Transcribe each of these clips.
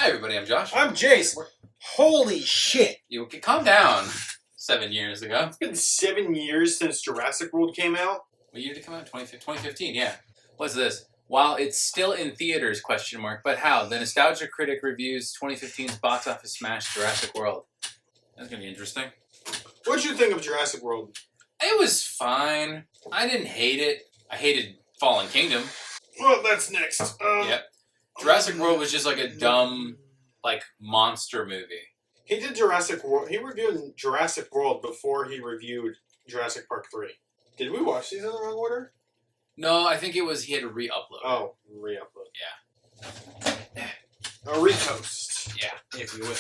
Hi everybody, I'm Josh. I'm Jace. Holy shit. You can calm down. 7 years ago. It's been 7 years since Jurassic World came out. What year did it come out? 2015, yeah. What's this? While it's still in theaters, ? But how? The Nostalgia Critic reviews 2015's box office smash Jurassic World. That's going to be interesting. What'd you think of Jurassic World? It was fine. I didn't hate it. I hated Fallen Kingdom. Well, that's next. Yep. Jurassic World was just like a dumb, like, monster movie. He did Jurassic World. He reviewed Jurassic World before he reviewed Jurassic Park 3. Did we watch these in the wrong order? No, I think it was he had to re-upload. Oh, re-upload. Yeah. A repost. Yeah. If you will.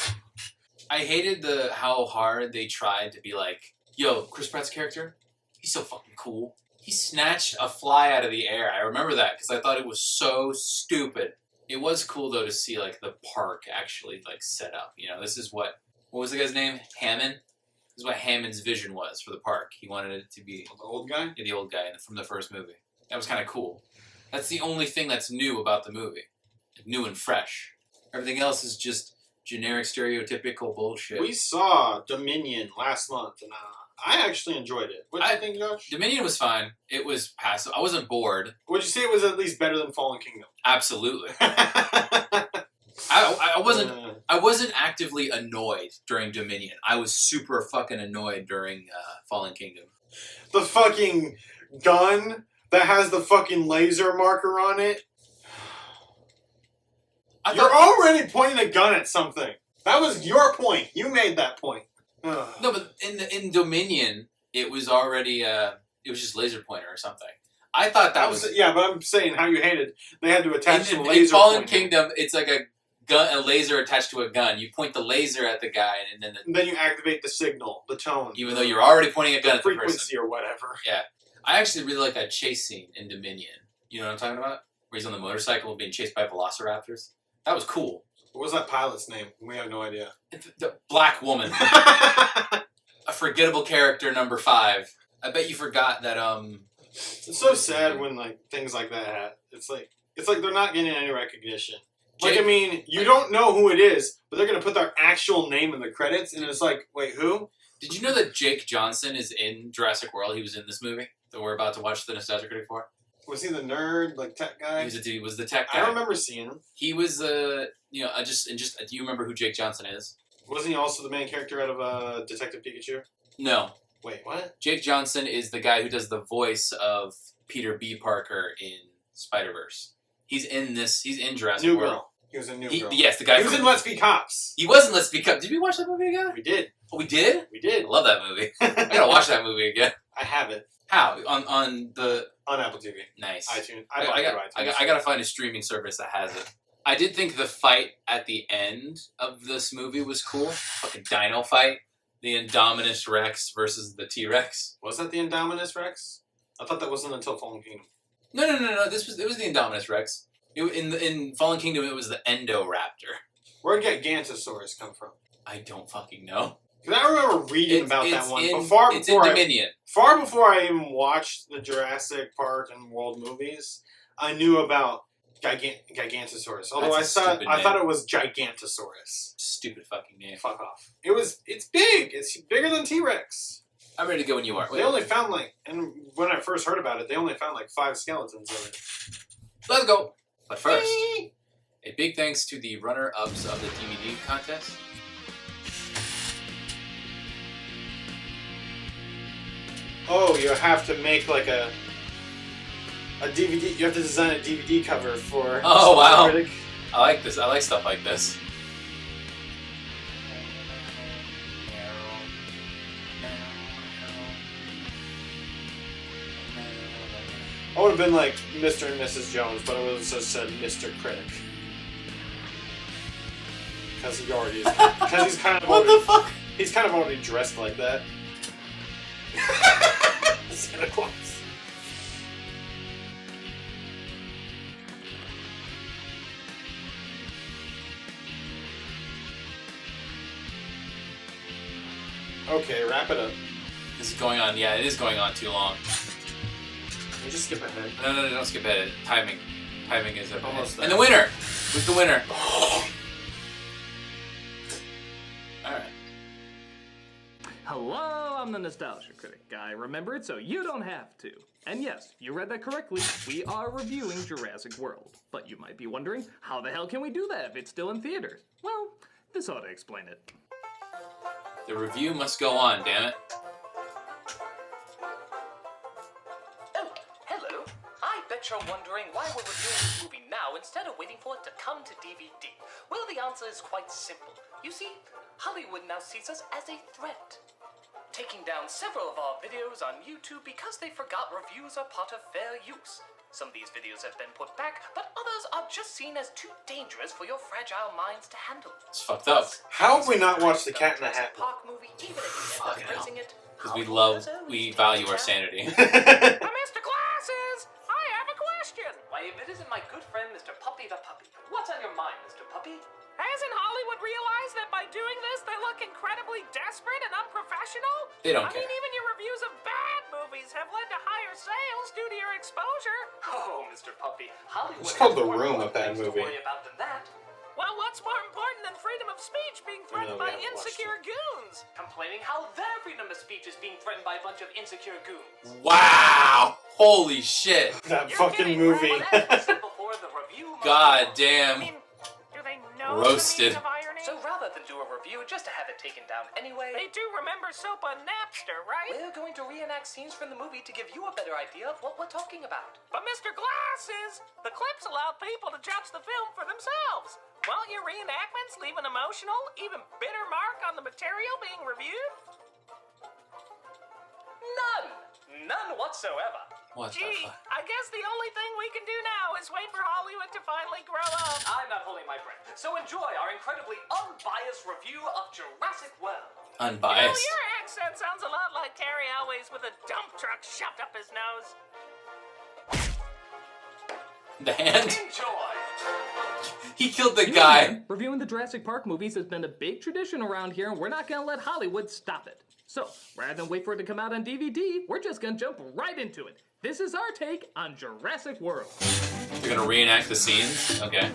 I hated how hard they tried to be like, yo, Chris Pratt's character, he's so fucking cool. He snatched a fly out of the air. I remember that because I thought it was so stupid. It was cool though to see like the park actually like set up. You know, this is what was the guy's name? Hammond. This is what Hammond's vision was for the park. He wanted it to be the old guy. Yeah, the old guy from the first movie. That was kind of cool. That's the only thing that's new about the movie, new and fresh. Everything else is just generic, stereotypical bullshit. We saw Dominion last month, and I actually enjoyed it. What did you think, Josh? Dominion was fine. It was passive. I wasn't bored. Would you say it was at least better than Fallen Kingdom? Absolutely. I wasn't actively annoyed during Dominion. I was super fucking annoyed during Fallen Kingdom. The fucking gun that has the fucking laser marker on it. You're already pointing a gun at something. That was your point. You made that point. No, but in Dominion, it was already it was just laser pointer or something. I thought that was yeah, but I'm saying how you hated they had to attach the laser. In Fallen Kingdom, it's like a laser attached to a gun. You point the laser at the guy, and then you activate the signal, the tone, even though you're already pointing a gun at the frequency person. or whatever. Yeah, I actually really like that chase scene in Dominion. You know what I'm talking about? Where he's on the motorcycle being chased by velociraptors. That was cool. What was that pilot's name? We have no idea. The black woman. A forgettable character, number 5. I bet you forgot that. It's so sad when like things like that happen. It's like they're not getting any recognition. Like, I mean, you don't know who it is, but they're gonna put their actual name in the credits, and it's like, wait, who? Did you know that Jake Johnson is in Jurassic World? He was in this movie that we're about to watch the Nostalgia Critic for. Was he the nerd, like tech guy? He was the tech guy. I remember seeing him. He was do you remember who Jake Johnson is? Wasn't he also the main character out of Detective Pikachu? No. Wait, what? Jake Johnson is the guy who does the voice of Peter B. Parker in Spider-Verse. He's in Jurassic World. Girl. He was in New Girl. Yes, the guy. He was in Let's Be Cops. He was in Let's Be Cops. Did we watch that movie again? We did. Oh, we did? We did. I love that movie. I gotta watch that movie again. I have it. How? On Apple TV. Nice. iTunes. I gotta find a streaming service that has it. I did think the fight at the end of this movie was cool. Fucking dino fight. The Indominus Rex versus the T-Rex. Was that the Indominus Rex? I thought that wasn't until Fallen Kingdom. No. It was the Indominus Rex. In Fallen Kingdom, it was the Endoraptor. Where did Gigantosaurus come from? I don't fucking know. Because I remember reading about that one. It's in Dominion. Far before I even watched the Jurassic Park and World movies, I knew about Gigantosaurus. Although I thought it was Gigantosaurus. Stupid fucking name. Fuck off. It's big. It's bigger than T-Rex. I'm ready to go when you are. They only found and when I first heard about it, they only found 5 skeletons of it. Let's go. But first, a big thanks to the runner-ups of the DVD contest. Oh, you have to make a DVD. You have to design a DVD cover for. Oh wow! Critic. I like this. I like stuff like this. I would have been like Mr. and Mrs. Jones, but it would have just said Mr. Critic. Because he already is. Because he's kind of. What the fuck? He's kind of already dressed like that. Santa Claus. Okay, wrap it up. This is going on. Yeah, it is going on too long. You just skip ahead. No, don't skip ahead. Timing is everything. Almost there. And the winner! Who's the winner? I'm the Nostalgia Critic. I remember it so you don't have to. And yes, you read that correctly. We are reviewing Jurassic World. But you might be wondering, how the hell can we do that if it's still in theaters? Well, this ought to explain it. The review must go on, damn it. Oh, hello. I bet you're wondering why we're reviewing this movie now instead of waiting for it to come to DVD. Well, the answer is quite simple. You see, Hollywood now sees us as a threat. Taking down several of our videos on YouTube because they forgot reviews are part of fair use. Some of these videos have been put back, but others are just seen as too dangerous for your fragile minds to handle. It's fucked up. How have we not watched the Cat in the Hat? Park movie, even if you end up praising it. Because we value our sanity. Mr. Glasses, I have a question. Why, if it isn't my good friend, Mr. Puppy the Puppy. What's on your mind, Mr. Puppy? Hasn't Hollywood realized that by doing this, they look incredibly desperate and unprofessional? They don't I care. mean, even your reviews of bad movies have led to higher sales due to your exposure. Oh, Mr. Puppy, Hollywood It's called has The more Room, a important bad things to movie. worry about than that. Well, what's more important than freedom of speech being threatened we by haven't watched insecure goons? Complaining how their freedom of speech is being threatened by a bunch of insecure goons. Wow! Holy shit! That You're fucking kidding, movie. Well, as I said before, the review must God go on. I damn. mean, do they know Roasted. the meaning of irony? So rather than do a review just to have it taken down anyway, They do remember soap on Napster, right? we're going to reenact scenes from the movie to give you a better idea of what we're talking about. But Mr. Glasses, the clips allow people to judge the film for themselves. Won't your reenactments leave an emotional, even bitter mark on the material being reviewed? None! None whatsoever. What the Gee, fuck? I guess the only thing we can do now is wait for Hollywood to finally grow up. I'm not holding my breath. So enjoy our incredibly unbiased review of Jurassic World. Oh, Unbiased. your accent sounds a lot like Terry Elway's with a dump truck shoved up his nose. The hand? Enjoy! He killed the guy. Reviewing the Jurassic Park movies has been a big tradition around here, and we're not gonna let Hollywood stop it. So, rather than wait for it to come out on DVD, we're just gonna jump right into it. This is our take on Jurassic World. You're gonna reenact the scenes? Okay.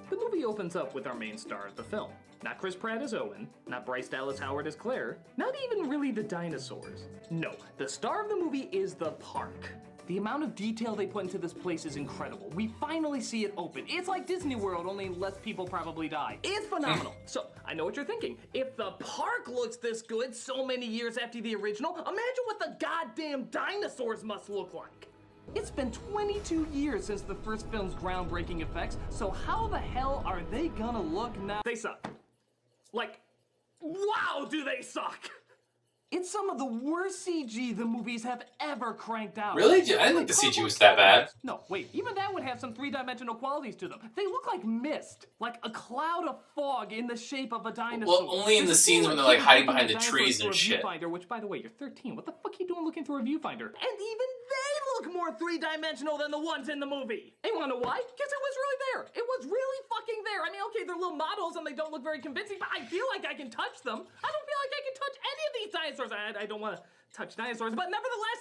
The movie opens up with our main star of the film. Not Chris Pratt as Owen, not Bryce Dallas Howard as Claire, not even really the dinosaurs. No, the star of the movie is the park. The amount of detail they put into this place is incredible. We finally see it open. It's like Disney World, only less people probably die. It's phenomenal. So, I know what you're thinking. If the park looks this good so many years after the original, imagine what the goddamn dinosaurs must look like. It's been 22 years since the first film's groundbreaking effects, so how the hell are they gonna look now? They suck. Like, wow, do they suck! It's some of the worst CG the movies have ever cranked out. Really? I didn't think the CG was that bad. No, wait, even that would have some three-dimensional qualities to them. They look like mist, like a cloud of fog in the shape of a dinosaur. Well, only in the There's a scenes scene when where they're like kids hiding looking behind at the dinosaurs trees through and a shit. Viewfinder, which, by the way, you're 13. What the fuck are you doing looking through a viewfinder? And even they look more three-dimensional than the ones in the movie. And you wanna know why? Because it was really there. It was really fucking there. I mean, okay, they're little models and they don't look very convincing, but I feel like I can touch them. I don't feel like I can touch any of these dinosaurs. I don't want to touch dinosaurs, but nevertheless,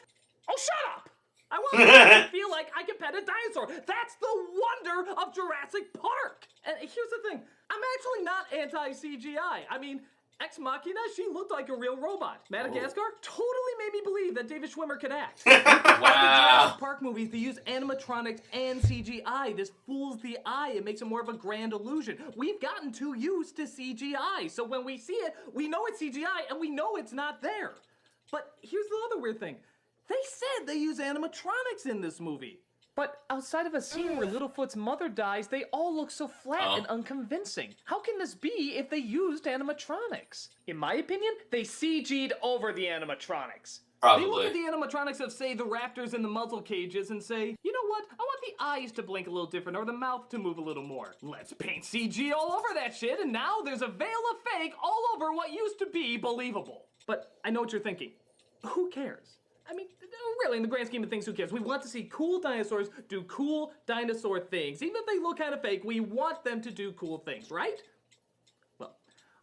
oh, shut up! I want to feel like I can pet a dinosaur. That's the wonder of Jurassic Park. And here's the thing, I'm actually not anti-CGI. I mean, Ex Machina, she looked like a real robot. Madagascar totally made me believe that David Schwimmer could act. Wow. Jurassic Park movies, they use animatronics and CGI. This fools the eye. It makes it more of a grand illusion. We've gotten too used to CGI, so when we see it, we know it's CGI and we know it's not there. But here's the other weird thing. They said they use animatronics in this movie. But outside of a scene where Littlefoot's mother dies, they all look so flat and unconvincing. How can this be if they used animatronics? In my opinion, they CG'd over the animatronics. They look Probably. at the animatronics of, say, the raptors in the muzzle cages and say, you know what, I want the eyes to blink a little different or the mouth to move a little more. Let's paint CG all over that shit, and now there's a veil of fake all over what used to be believable. But I know what you're thinking. Who cares? I mean, really, in the grand scheme of things, who cares? We want to see cool dinosaurs do cool dinosaur things. Even if they look kind of fake, we want them to do cool things, right? Well,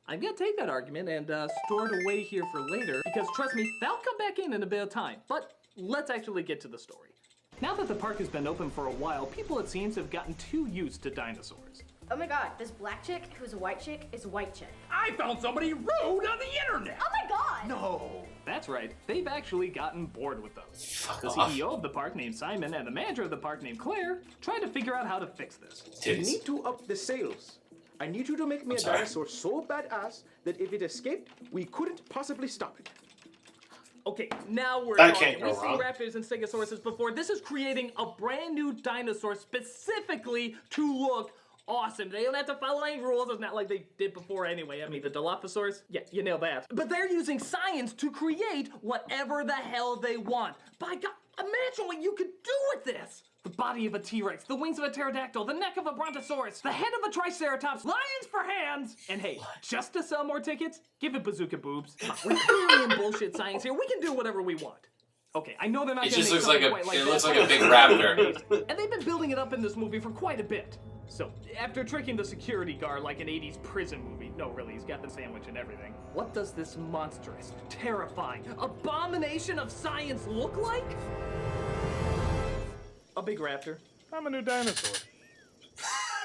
I'm gonna take that argument and store it away here for later, because trust me, that'll come back in a bit of time. But let's actually get to the story. Now that the park has been open for a while, people it seems have gotten too used to dinosaurs. Oh my god, this black chick who's a white chick is a white chick. I found somebody rude on the internet! Oh my god! No! That's right, they've actually gotten bored with those. Fuck The off. CEO of the park named Simon and the manager of the park named Claire tried to figure out how to fix this. We Titties. need to up the sales. I need you to make me I'm a sorry. dinosaur so badass that if it escaped, we couldn't possibly stop it. Okay, now we're That talking. can't go We've seen wrong. raptors and stegosauruses before. This is creating a brand new dinosaur specifically to look awesome. They don't have to follow any rules. It's not like they did before anyway. I mean, the Dilophosaurus, yeah, you nailed that. But they're using science to create whatever the hell they want. By God, imagine what you could do with this. The body of a T-Rex, the wings of a pterodactyl, the neck of a brontosaurus, the head of a triceratops, lions for hands, and hey, just to sell more tickets, give it bazooka boobs. We're clearly in bullshit science here. We can do whatever we want. Okay, I know they're not It gonna just make looks like something a. quite It that, looks like but a big it's raptor. amazing. And they've been building it up in this movie for quite a bit. So, after tricking the security guard like an 80s prison movie, no, really, he's got the sandwich and everything, what does this monstrous, terrifying, abomination of science look like? A big raptor. I'm a new dinosaur.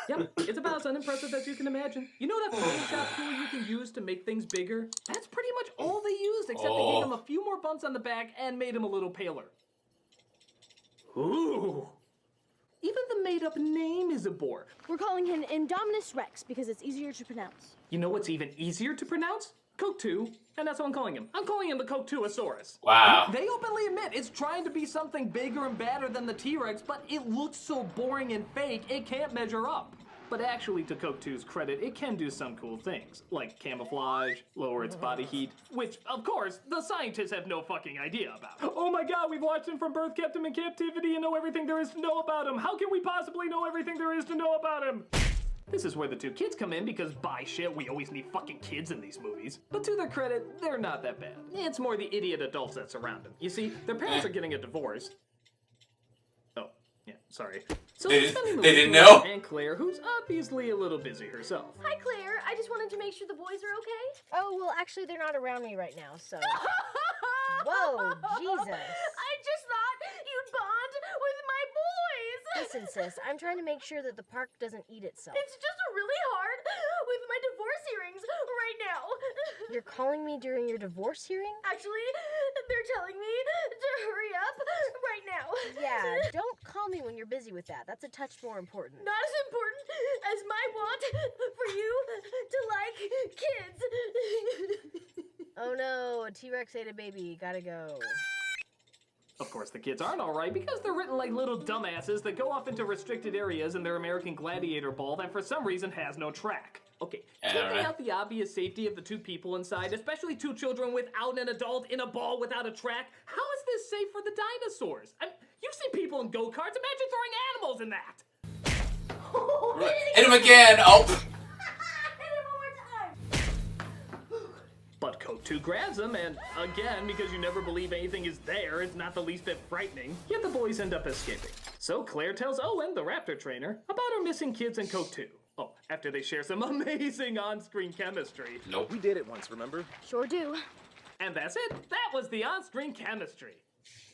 Yep, it's about as unimpressive as you can imagine. You know that Photoshop tool you can use to make things bigger? That's pretty much all they used, except they gave him a few more bumps on the back and made him a little paler. Ooh. Even the made-up name is a bore. We're calling him Indominus Rex because it's easier to pronounce. You know what's even easier to pronounce? Coke 2, and that's what I'm calling him. I'm calling him the Coke 2-osaurus. Wow. They openly admit it's trying to be something bigger and badder than the T-Rex, but it looks so boring and fake, it can't measure up. But actually, to Coke 2's credit, it can do some cool things, like camouflage, lower its body heat, which, of course, the scientists have no fucking idea about. Oh my god, we've watched him from birth, kept him in captivity, and know everything there is to know about him. How can we possibly know everything there is to know about him? This is where the two kids come in because, by shit, we always need fucking kids in these movies. But to their credit, they're not that bad. It's more the idiot adults that surround them. You see, their parents are getting a divorce. Oh, yeah, sorry. So They they're spending the they week didn't with know? Aunt Claire, who's obviously a little busy herself. Hi, Claire. I just wanted to make sure the boys are okay. Oh, well, actually, they're not around me right now, so. Whoa, Jesus. I just thought you'd bond with my boys. Listen, sis, I'm trying to make sure that the park doesn't eat itself. It's just really hard with my divorce hearings right now. You're calling me during your divorce hearing? Actually, they're telling me to hurry up right now. Yeah, don't call me when you're busy with that. That's a touch more important. Not as important as my want for you to like kids. Oh no, a T-Rex ate a baby. Gotta go. Of course, the kids aren't alright because they're written like little dumbasses that go off into restricted areas in their American Gladiator ball that for some reason has no track. Okay, taking Alright. out the obvious safety of the two people inside, especially two children without an adult in a ball without a track, how is this safe for the dinosaurs? You've seen people in go-karts, imagine throwing animals in that! Hit him again. Oh. But Coke 2 grabs him, and again, because you never believe anything is there, it's not the least bit frightening, yet the boys end up escaping. So Claire tells Owen, the raptor trainer, about her missing kids in Coke 2. Oh, after they share some amazing on-screen chemistry. Nope. We did it once, remember? Sure do. And that's it. That was the on-screen chemistry.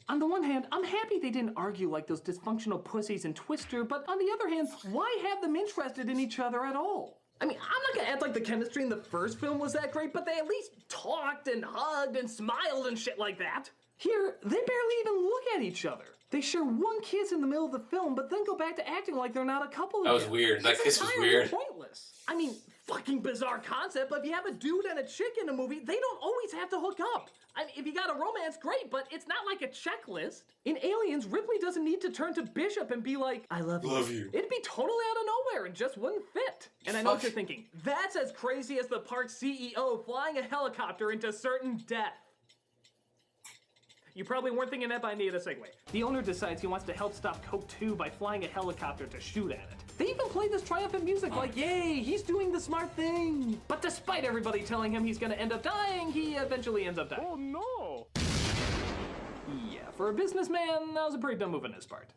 On the one hand, I'm happy they didn't argue like those dysfunctional pussies in Twister, but on the other hand, why have them interested in each other at all? I mean, I'm not gonna act like the chemistry in the first film was that great, but they at least talked and hugged and smiled and shit like that. Here, they barely even look at each other. They share one kiss in the middle of the film, but then go back to acting like they're not a couple That was again. weird. That It's kiss was entirely weird. pointless. I mean, fucking bizarre concept, but if you have a dude and a chick in a movie, they don't always have to hook up. I mean, if you got a romance, great, but it's not like a checklist. In Aliens, Ripley doesn't need to turn to Bishop and be like, I love you. Love you. It'd be totally out of nowhere and just wouldn't fit. And I know what Fuck. you're thinking. That's as crazy as the park's CEO flying a helicopter into certain death. You probably weren't thinking that, but I needed a segue. The owner decides he wants to help stop Coke 2 by flying a helicopter to shoot at it. They even play this triumphant music like, yay, he's doing the smart thing. But despite everybody telling him he's gonna end up dying, he eventually ends up dying. Oh no! Yeah, for a businessman, that was a pretty dumb move on his part.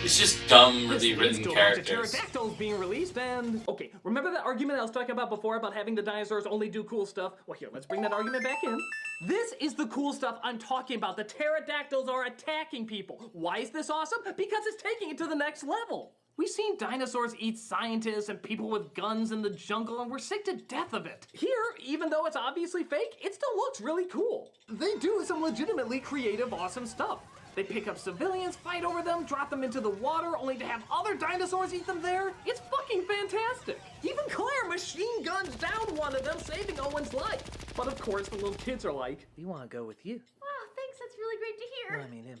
It's just dumb, really This written leads to a bunch of characters. pterodactyls being released, and okay, remember that argument I was talking about before about having the dinosaurs only do cool stuff? Well, here, let's bring that argument back in. This is the cool stuff I'm talking about. The pterodactyls are attacking people. Why is this awesome? Because it's taking it to the next level. We've seen dinosaurs eat scientists and people with guns in the jungle, and we're sick to death of it. Here, even though it's obviously fake, it still looks really cool. They do some legitimately creative, awesome stuff. They pick up civilians, fight over them, drop them into the water, only to have other dinosaurs eat them there. It's fucking fantastic. Even Claire machine guns down one of them, saving Owen's life. But of course, the little kids are like, we want to go with you. Wow, thanks, that's really great to hear. Well, I mean him.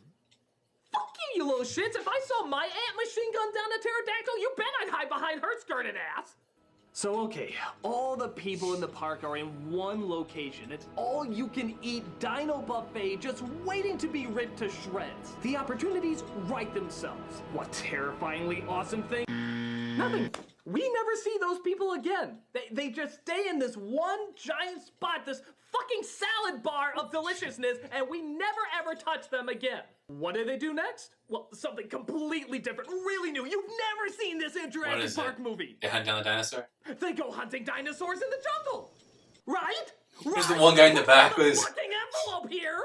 Fuck you, you little shits. If I saw my aunt machine gun down a pterodactyl, you bet I'd hide behind her skirted ass. So, okay, all the people in the park are in one location. It's all you can eat dino buffet just waiting to be ripped to shreds. The opportunities write themselves. What terrifyingly awesome thing? Nothing. We never see those people again. They just stay in this one giant spot, this fucking salad bar of deliciousness, and we never ever touch them again. What do they do next? Well, something completely different, really new. You've never seen this in Jurassic Park movie. They hunt down the dinosaur? They go hunting dinosaurs in the jungle. Right? There's the one guy in the back with his... fucking envelope here.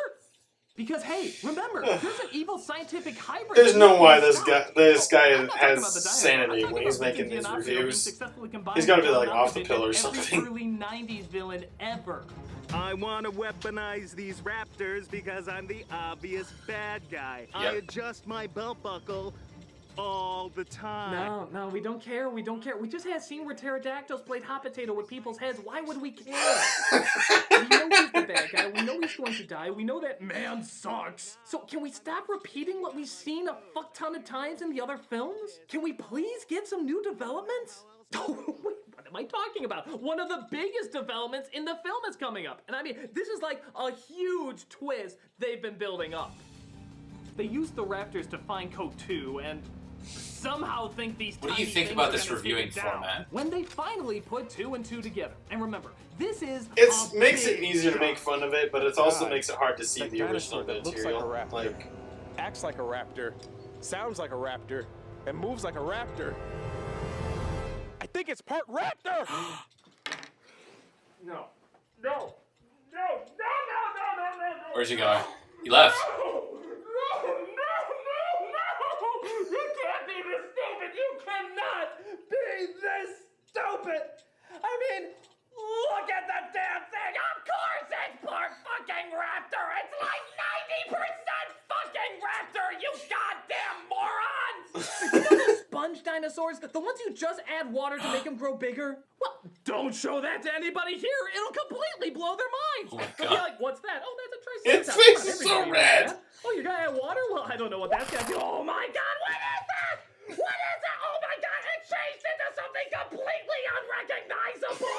Because hey, remember, there's an evil scientific hybrid. There's no way this guy has sanity when he's making these reviews. He's got to be like off the pill or something. Early 90s villain ever. I want to weaponize these raptors because I'm the obvious bad guy. Yep. I adjust my belt buckle all the time. No, we don't care. We don't care. We just had a scene where pterodactyls played hot potato with people's heads. Why would we care? We know he's the bad guy. We know he's going to die. We know that man sucks. So can we stop repeating what we've seen a fuck ton of times in the other films? Can we please get some new developments? Oh, wait, what am I talking about? One of the biggest developments in the film is coming up. And I mean, this is like a huge twist they've been building up. They used the raptors to find Coke 2 and somehow think these What do you think about this reviewing format? When they finally put 2 and 2 together. And remember, this is It makes it easier to make fun of it, but it also makes it hard to see That the original dinosaur that looks material. like a raptor, acts like a raptor, sounds like a raptor, and moves like a raptor. I think it's part raptor! No. Where's he going? He left. No! You can't be this stupid! You cannot be this stupid! I mean, look at the damn thing! Of course it's part fucking raptor! It's like 90% fucking raptor, you goddamn morons! You know those sponge dinosaurs? The ones you just add water to make them grow bigger? Well, don't show that to anybody here. It'll completely blow their minds. Oh my They'll be God. like, what's that? Oh, that's a triceratops. Its face is Everybody so knows red. that. Oh, you're gonna add water? Well, I don't know what that's gonna do. Oh my God, what is that? What is that? Oh my God, it changed into something completely unrecognizable.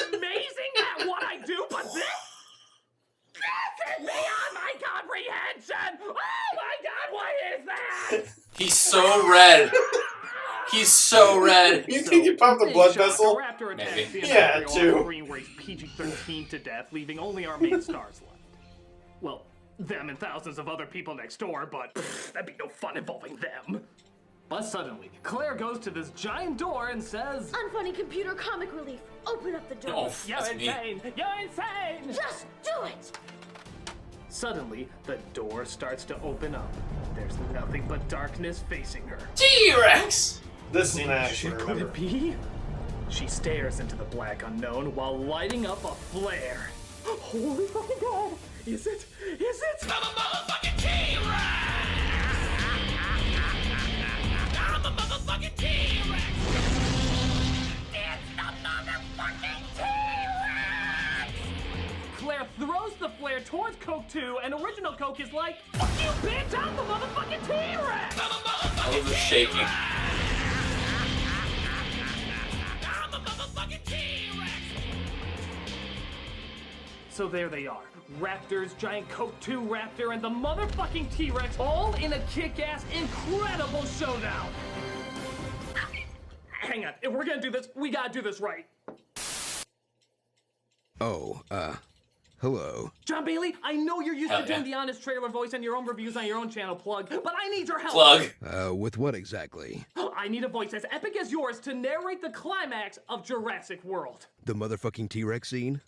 I'm amazing at what I do, but this is beyond my comprehension. Oh my God, what is that? He's so red. He's so red. You think you popped a blood vessel? Maybe. Yeah, too. Where he's PG-13 to death, leaving only our main stars left. Well, them and thousands of other people next door, but that'd be no fun involving them. But suddenly, Claire goes to this giant door and says, Unfunny computer comic relief. Open up the door. Oh, "You're that's me. insane! You're insane!" Just do it. Suddenly, the door starts to open up. There's nothing but darkness facing her. T-Rex! This scene I actually Could remember. it be? She stares into the black unknown while lighting up a flare. Holy fucking God! Is it? Is it? I'm a motherfucking T-Rex! I'm a motherfucking T-Rex! It's the motherfucking T-Rex! Claire throws the flare towards Coke 2, and original Coke is like, "Fuck you, bitch! I'm the motherfucking T-Rex!" I'm a All motherfucking of us shaking. I'm a motherfucking T-Rex! So there they are. Raptors, giant Coke 2 Raptor, and the motherfucking T-Rex all in a kick-ass, incredible showdown. Hang on, if we're gonna do this, we gotta do this right. Oh, Hello. John Bailey, I know you're used Hell to doing yeah. the honest trailer voice and your own reviews on your own channel, Plug, but I need your help. Plug. With what exactly? I need a voice as epic as yours to narrate the climax of Jurassic World. The motherfucking T-Rex scene?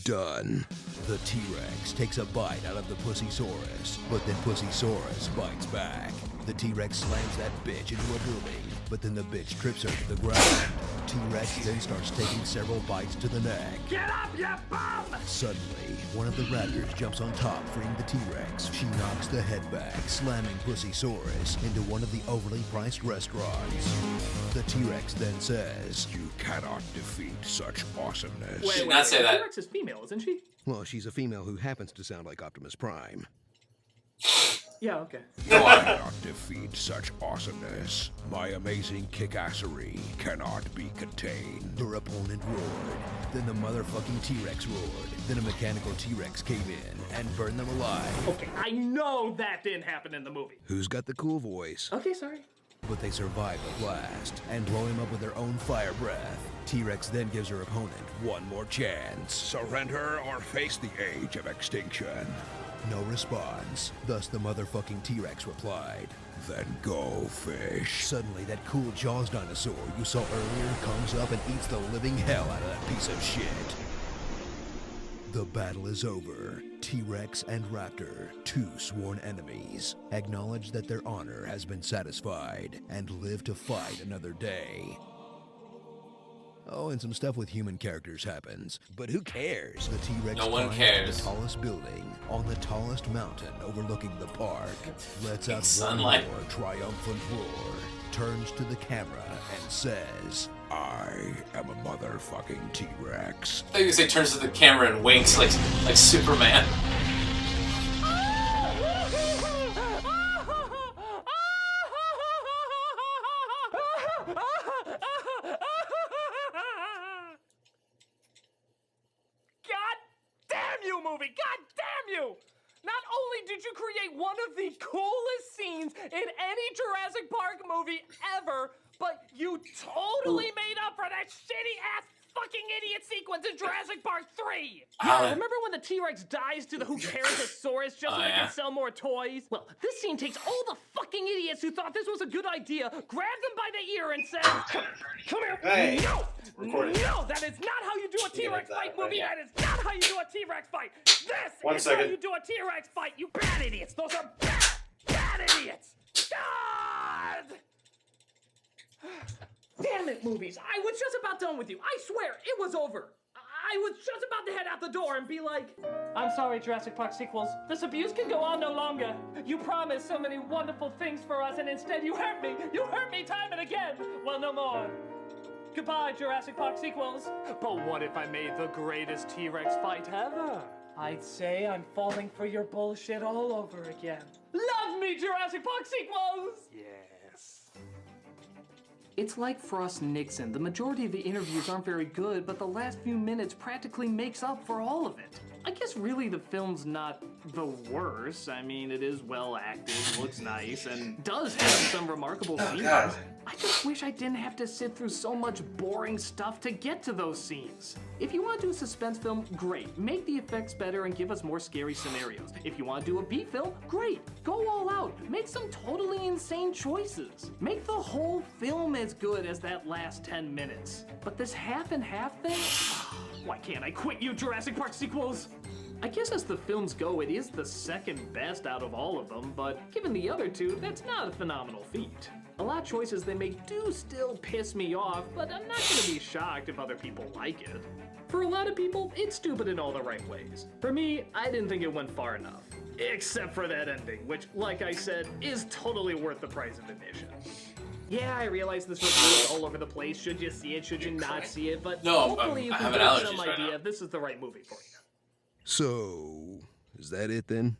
Done. The T-Rex takes a bite out of the Pussysaurus, but then Pussysaurus bites back. The T-Rex slams that bitch into a building, but then the bitch trips her to the ground. T-Rex then starts taking several bites to the neck. Get up, you bum! Suddenly, one of the raptors jumps on top, freeing the T-Rex. She knocks the head back, slamming Pussysaurus into one of the overly priced restaurants. The T-Rex then says, "You cannot defeat such awesomeness." Wait, not say that. T-Rex is female, isn't she? Well, she's a female who happens to sound like Optimus Prime. Yeah, okay. You cannot defeat such awesomeness. My amazing kickassery cannot be contained. Her opponent roared. Then the motherfucking T-Rex roared. Then a mechanical T-Rex came in and burned them alive. Okay, I know that didn't happen in the movie. Who's got the cool voice? Okay, sorry. But they survive the blast and blow him up with their own fire breath. T-Rex then gives her opponent one more chance. Surrender or face the age of extinction. No response. Thus the motherfucking T-Rex replied, "Then go, fish." Suddenly that cool Jaws dinosaur you saw earlier comes up and eats the living hell out of that piece of shit. The battle is over. T-Rex and Raptor, two sworn enemies, acknowledge that their honor has been satisfied and live to fight another day. Oh, and some stuff with human characters happens. But who cares? The T-Rex No one climbs cares. the tallest building on the tallest mountain overlooking the park. Lets out one Sunlight. more triumphant roar, turns to the camera and says, "I am a motherfucking T-Rex." I thought you were gonna say turns to the camera and winks like Superman. God damn you, movie! God damn you! Not only did you create one of the coolest scenes in any Jurassic Park movie ever, but you totally made up for that shitty-ass fucking idiot sequence in Jurassic Park 3! Yeah, remember when the T-Rex dies to the Who Cares-osaurus just so they can sell more toys? Well, this scene takes all the fucking idiots who thought this was a good idea, grabs them by the ear and says, "Come here, Hey, no! recording. No, that is not how you do a T-Rex fight, movie! That is not how you do a T-Rex fight! This One is second. how you do a T-Rex fight, you bad idiots! Those are bad idiots! God! Damn it, movies! I was just about done with you. I swear, it was over. I was just about to head out the door and be like, "I'm sorry, Jurassic Park sequels. This abuse can go on no longer. You promised so many wonderful things for us, and instead you hurt me. You hurt me time and again. Well, no more. Goodbye, Jurassic Park sequels." But what if I made the greatest T-Rex fight ever? I'd say I'm falling for your bullshit all over again. Love me, Jurassic Park sequels! Yes. It's like Frost Nixon. The majority of the interviews aren't very good, but the last few minutes practically makes up for all of it. I guess really the film's not the worst. I mean, it is well acted, looks nice, and does have some remarkable scenes. God. I just wish I didn't have to sit through so much boring stuff to get to those scenes. If you want to do a suspense film, great. Make the effects better and give us more scary scenarios. If you want to do a B film, great. Go all out. Make some totally insane choices. Make the whole film as good as that last 10 minutes. But this half and half thing? Why can't I quit you, Jurassic Park sequels? I guess as the films go, it is the second best out of all of them, but given the other two, that's not a phenomenal feat. A lot of choices they make do still piss me off, but I'm not gonna be shocked if other people like it. For a lot of people, it's stupid in all the right ways. For me, I didn't think it went far enough. Except for that ending, which, like I said, is totally worth the price of admission. Yeah, I realize this review is all over the place. Should you see it? Should you not see it? But No, hopefully you I can have get allergies some right idea now. if this is the right movie for you. So, is that it then?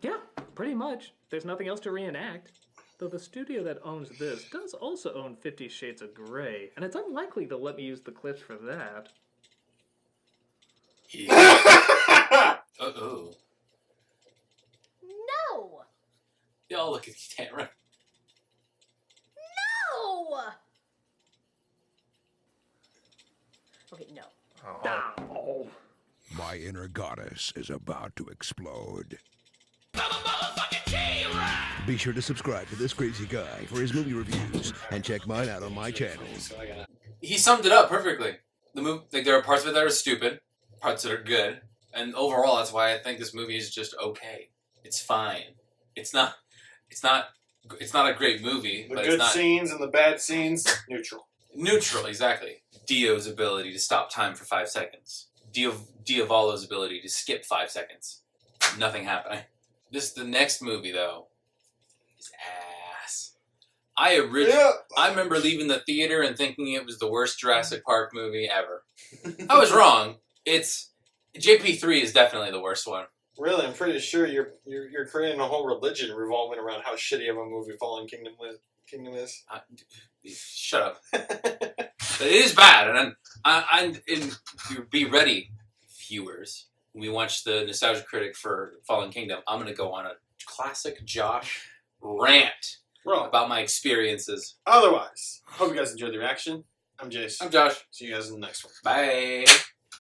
Yeah, pretty much. There's nothing else to reenact. Though the studio that owns this does also own 50 Shades of Grey, and it's unlikely they'll let me use the clips for that. Uh-oh. No! Y'all look at the camera. No! Okay, no. Oh. My inner goddess is about to explode. Be sure to subscribe to this crazy guy for his movie reviews, and check mine out on my channel. He summed it up perfectly. The movie, like, there are parts of it that are stupid, parts that are good, and overall, that's why I think this movie is just okay. It's fine. It's not a great movie, The but good it's not scenes and the bad scenes, neutral. neutral. Exactly. Dio's ability to stop time for 5 seconds. Diavolo's ability to skip 5 seconds. Nothing happening. The next movie though is ass. I remember leaving the theater and thinking it was the worst Jurassic Park movie ever. I was wrong. It's JP3 is definitely the worst one. Really, I'm pretty sure you're creating a whole religion revolving around how shitty of a movie Fallen Kingdom is. Shut up. But it is bad, and be ready, viewers. When we watch the Nostalgia Critic for Fallen Kingdom, I'm gonna go on a classic Josh rant about my experiences. Otherwise, hope you guys enjoyed the reaction. I'm Jace. I'm Josh. See you guys in the next one. Bye.